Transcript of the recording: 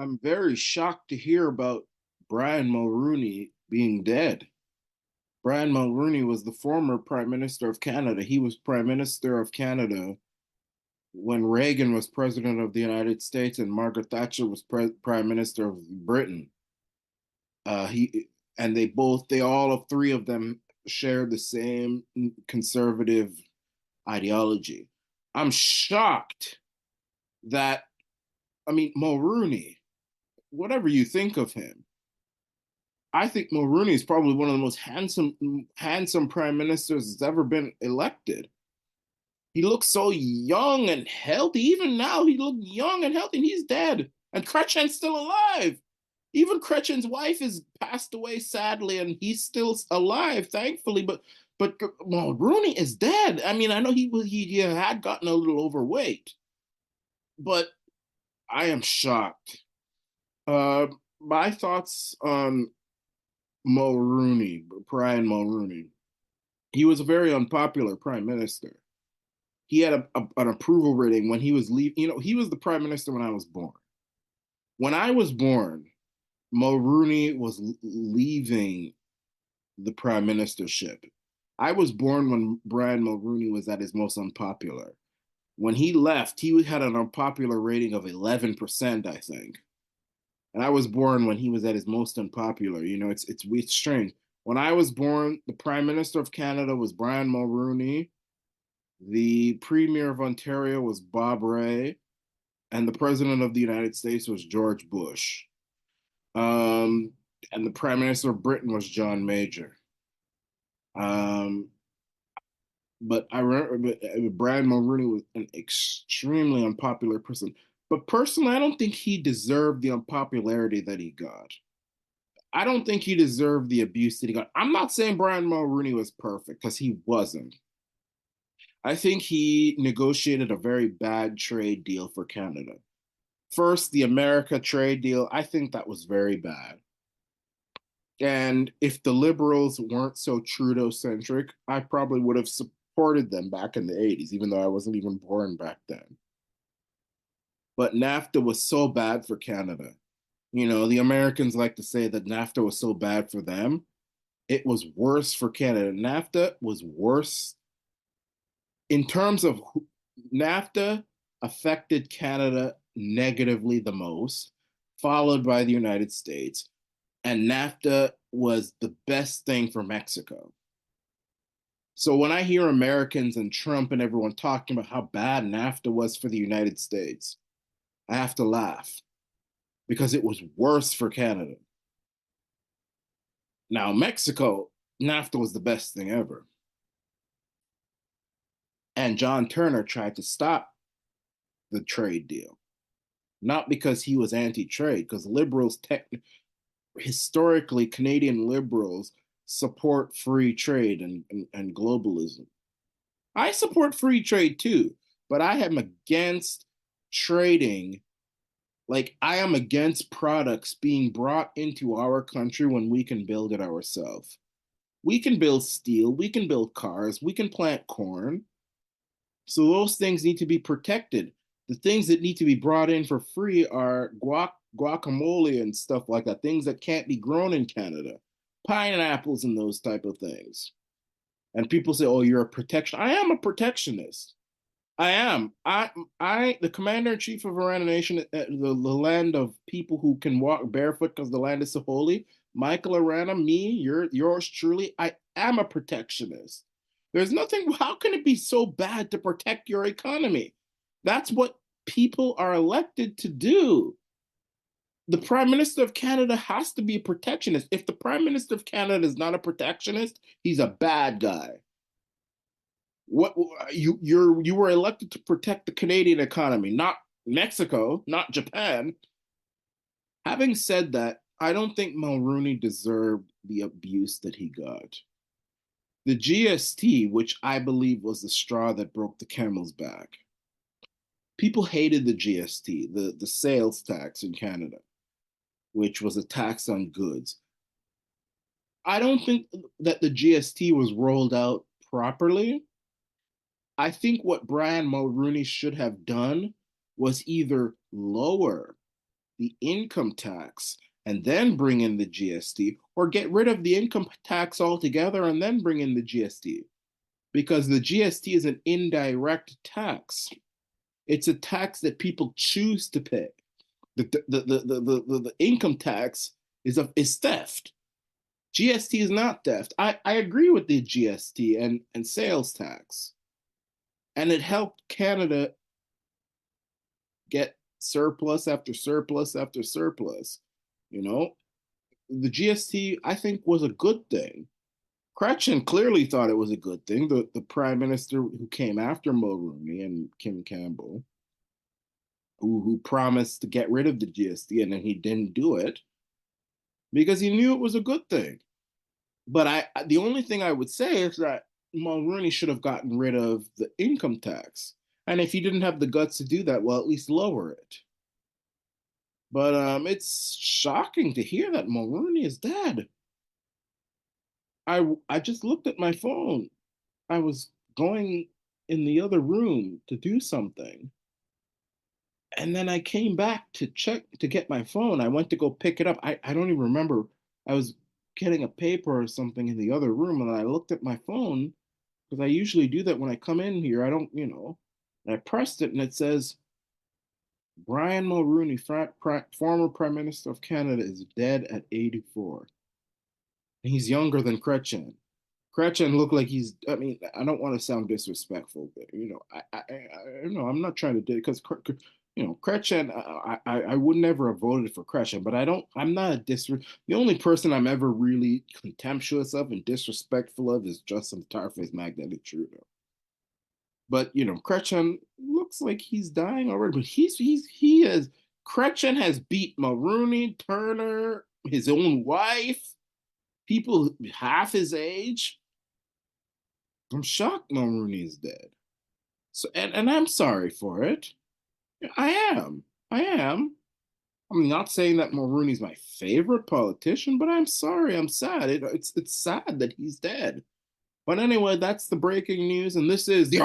I'm very shocked to hear about Brian Mulroney being dead. Brian Mulroney was the former Prime Minister of Canada. He was Prime Minister of Canada when Reagan was President of the United States and Margaret Thatcher was Prime Minister of Britain. He and they all of three of them shared the same conservative ideology. I'm shocked that Mulroney, whatever you think of him, I think Mulroney is probably one of the most handsome prime ministers that's ever been elected. He looks so young and healthy. Even now, he looks young and healthy, and he's dead. And Chrétien's still alive. Even Chrétien's wife has passed away sadly, and he's still alive, thankfully. But Mulroney is dead. I mean, I know he had gotten a little overweight, but I am shocked. Uh, my thoughts on Mulroney, Brian Mulroney. He was a very unpopular prime minister. He had an approval rating when he was leaving. He was the prime minister when I was born. When I was born, Mulroney was leaving the prime ministership. I was born when Brian Mulroney was at his most unpopular. When he left, he had an unpopular rating of 11%, I think. And I was born when he was at his most unpopular. It's strange. When I was born, the Prime Minister of Canada was Brian Mulroney, the Premier of Ontario was Bob Rae, and the President of the United States was George Bush. Um, and the Prime Minister of Britain was John Major. Um, but I remember Brian Mulroney was an extremely unpopular person. But personally, I don't think he deserved the unpopularity that he got. I don't think he deserved the abuse that he got. I'm not saying Brian Mulroney was perfect because he wasn't. I think he negotiated a very bad trade deal for Canada. First, the America trade deal, I think that was very bad. And if the liberals weren't so Trudeau centric, I probably would have supported them back in the 80s, even though I wasn't even born back then. But NAFTA was so bad for Canada. The Americans like to say that NAFTA was so bad for them. It was worse for Canada. NAFTA was worse in terms of NAFTA affected Canada negatively the most, followed by the United States. And NAFTA was the best thing for Mexico. So when I hear Americans and Trump and everyone talking about how bad NAFTA was for the United States, I have to laugh because it was worse for Canada. Now, Mexico, NAFTA was the best thing ever. And John Turner tried to stop the trade deal, not because he was anti trade, because historically, Canadian liberals support free trade and globalism. I support free trade too, but I am against trading. Like, I am against products being brought into our country when we can build it ourselves. We can build steel, we can build cars, we can plant corn. So those things need to be protected. The things that need to be brought in for free are guacamole and stuff like that, things that can't be grown in Canada, pineapples and those type of things. And people say, "Oh, you're a protection." I am a protectionist. I am. The commander in chief of Arana Nation, the land of people who can walk barefoot because the land is so holy. Michael Arana, me, yours truly. I am a protectionist. There's nothing. How can it be so bad to protect your economy? That's what people are elected to do. The Prime Minister of Canada has to be a protectionist. If the Prime Minister of Canada is not a protectionist, he's a bad guy. What you were elected to protect the Canadian economy, not Mexico, not Japan. Having said that, I don't think Mulroney deserved the abuse that he got. The GST, which I believe was the straw that broke the camel's back. People hated the GST, the sales tax in Canada, which was a tax on goods. I don't think that the GST was rolled out properly. I think what Brian Mulroney should have done was either lower the income tax and then bring in the GST, or get rid of the income tax altogether and then bring in the GST. Because the GST is an indirect tax. It's a tax that people choose to pay. The income tax is theft. GST is not theft. I agree with the GST and sales tax. And it helped Canada get surplus after surplus after surplus. You know, the GST, I think, was a good thing. Chrétien clearly thought it was a good thing. The prime minister who came after Mulroney and Kim Campbell, who promised to get rid of the GST and then he didn't do it because he knew it was a good thing. But the only thing I would say is that Mulroney should have gotten rid of the income tax. And if he didn't have the guts to do that, well, at least lower it. But it's shocking to hear that Mulroney is dead. I just looked at my phone. I was going in the other room to do something. And then I came back to check to get my phone. I went to go pick it up. I don't even remember. I was getting a paper or something in the other room and I looked at my phone because I usually do that when I come in here. I don't, and I pressed it and it says Brian Mulroney, former Prime Minister of Canada, is dead at 84. And he's younger than Chrétien. Chrétien looked like he's. I mean, I don't want to sound disrespectful, but I'm not trying to do because Chrétien. I would never have voted for Chrétien, but I don't. I'm not a The only person I'm ever really contemptuous of and disrespectful of is Justin Tarface Magnetic Trudeau. But Chrétien looks like he's dying already. But he is. Chrétien has beat Mulroney, Turner, his own wife, people half his age. I'm shocked Mulroney is dead. So and I'm sorry for it. I am. I am. I'm not saying that Mulroney's my favorite politician, but I'm sorry. I'm sad. It's sad that he's dead. But anyway, that's the breaking news, and this is the